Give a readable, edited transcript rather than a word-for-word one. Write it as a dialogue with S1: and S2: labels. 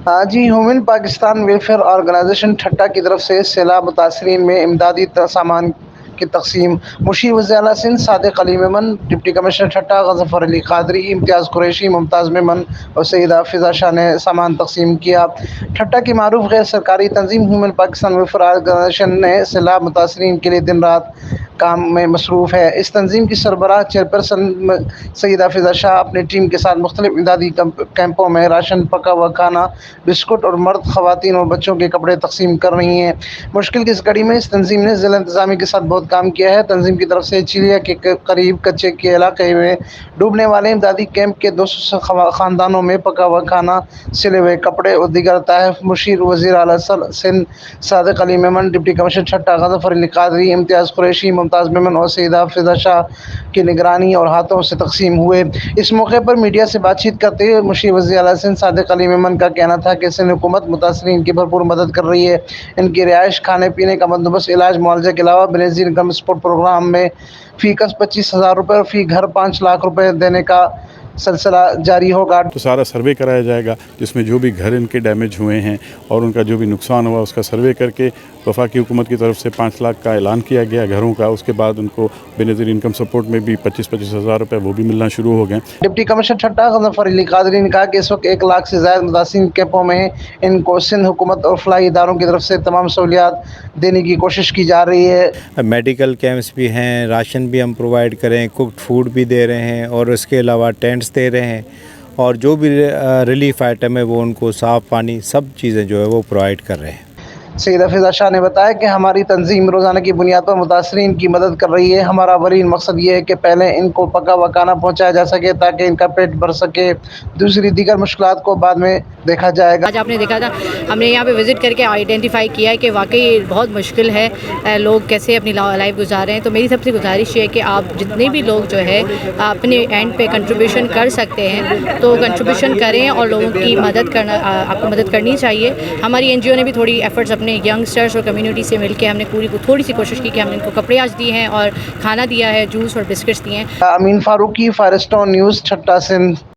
S1: جی، human Pakistan welfare organisation Thatta کی طرف سے سیلاب متاثرین میں امدادی سامان کی تقسیم۔ مشیر وزیر اعلیٰ سندھ صادق علی میمن، ڈپٹی کمشنر ٹھٹہ غضنفر علی قادری، امتیاز قریشی، ممتاز میمن اور سیدہ فضا شاہ نے سامان تقسیم کیا۔ ٹھٹہ کی معروف غیر سرکاری تنظیم ہیومن پاکستان ویلفیئر آرگنائزیشن نے سیلاب متاثرین کے لیے دن رات کام میں مصروف ہے۔ اس تنظیم کی سربراہ چیئرپرسن سیدہ فضا شاہ اپنی ٹیم کے ساتھ مختلف امدادی کیمپوں میں راشن، پکا ہوا کھانا، بسکٹ اور مرد، خواتین اور بچوں کے کپڑے تقسیم کر رہی ہیں۔ مشکل کی اس گھڑی میں اس تنظیم نے ضلع انتظامیہ کے ساتھ بہت کام کیا ہے۔ تنظیم کی طرف سے چیلیا کے قریب کچے کے علاقے میں ڈوبنے والے امدادی کیمپ کے 200 خاندانوں میں پکا ہوا کھانا، سلے ہوئے کپڑے اور دیگر تحائف مشیر وزیر اعلیٰ سندھ صادق علی میمن، ڈپٹی کمشنر ٹھٹہ غضنفر علی قادری، امتیاز قریشی، ممتاز میمن اور سیدہ فضا شاہ کی نگرانی اور ہاتھوں سے تقسیم ہوئے۔ اس موقع پر میڈیا سے بات چیت کرتے ہوئے مشیر وزیر اعلیٰ سندھ صادق علی میمن کا کہنا تھا کہ سندھ حکومت متاثرین کی بھرپور مدد کر رہی ہے۔ ان کی رہائش، کھانے پینے کا بندوبست، علاج، معالجے کے علاوہ بینظیر انکم سپورٹ پروگرام میں فی کس 25,000 روپے اور فی گھر 5 لاکھ روپے دینے کا سلسلہ جاری ہوگا۔
S2: تو سارا سروے کرایا جائے گا جس میں جو بھی گھر ان کے ڈیمیج ہوئے ہیں اور ان کا جو بھی نقصان ہوا اس کا سروے کر کے وفاقی حکومت کی طرف سے 5 لاکھ کا اعلان کیا گیا گھروں کا۔ اس کے بعد ان کو بینظیر انکم سپورٹ میں بھی 25,000 روپے وہ بھی ملنا شروع ہو گئے۔
S1: ڈپٹی کمشنر ٹھٹہ غضنفر علی قادری نے کہا کہ اس وقت 1 لاکھ سے زائد متاثرین کیمپوں میں ہیں۔ ان کو سندھ حکومت اور فلاحی اداروں کی طرف سے تمام سہولیات دینے کی کوشش کی جا رہی ہے۔
S3: میڈیکل کیمپس بھی ہیں، راشن بھی ہم پرووائڈ کریں، کوکڈ فوڈ بھی دے رہے ہیں اور اس کے علاوہ ٹینٹس دے رہے ہیں، اور جو بھی ریلیف آئٹم ہے وہ ان کو صاف پانی، سب چیزیں جو ہے وہ پرووائڈ کر رہے ہیں۔
S1: سیدہ فضا شاہ نے بتایا کہ ہماری تنظیم روزانہ کی بنیاد پر متاثرین کی مدد کر رہی ہے۔ ہمارا اولین مقصد یہ ہے کہ پہلے ان کو پکا ہوا کھانا پہنچایا جا سکے تاکہ ان کا پیٹ بھر سکے، دوسری دیگر مشکلات کو بعد میں دیکھا جائے گا۔
S4: آج آپ نے دیکھا تھا، ہم نے یہاں پہ وزٹ کر کے آئیڈینٹیفائی کیا ہے کہ واقعی بہت مشکل ہے، لوگ کیسے اپنی لائف گزار رہے ہیں۔ تو میری سب سے گزارش یہ ہے کہ آپ جتنے بھی لوگ جو ہے اپنے اینڈ پہ کنٹریبیوشن کر سکتے ہیں تو کنٹریبیوشن کریں اور لوگوں کی مدد کرنا، آپ کو مدد کرنی چاہیے۔ ہماری این جی او نے بھی تھوڑی ایفرٹس اپنے ینگسٹرس اور کمیونٹی سے مل کے ہم نے تھوڑی سی کوشش کی کہ ہم نے ان کو کپڑے آج دیے ہیں اور کھانا دیا ہے، جوس اور بسکٹس دیے ہیں۔
S1: امین فاروقی، فائرسٹون نیوز، ٹھٹہ، سندھ۔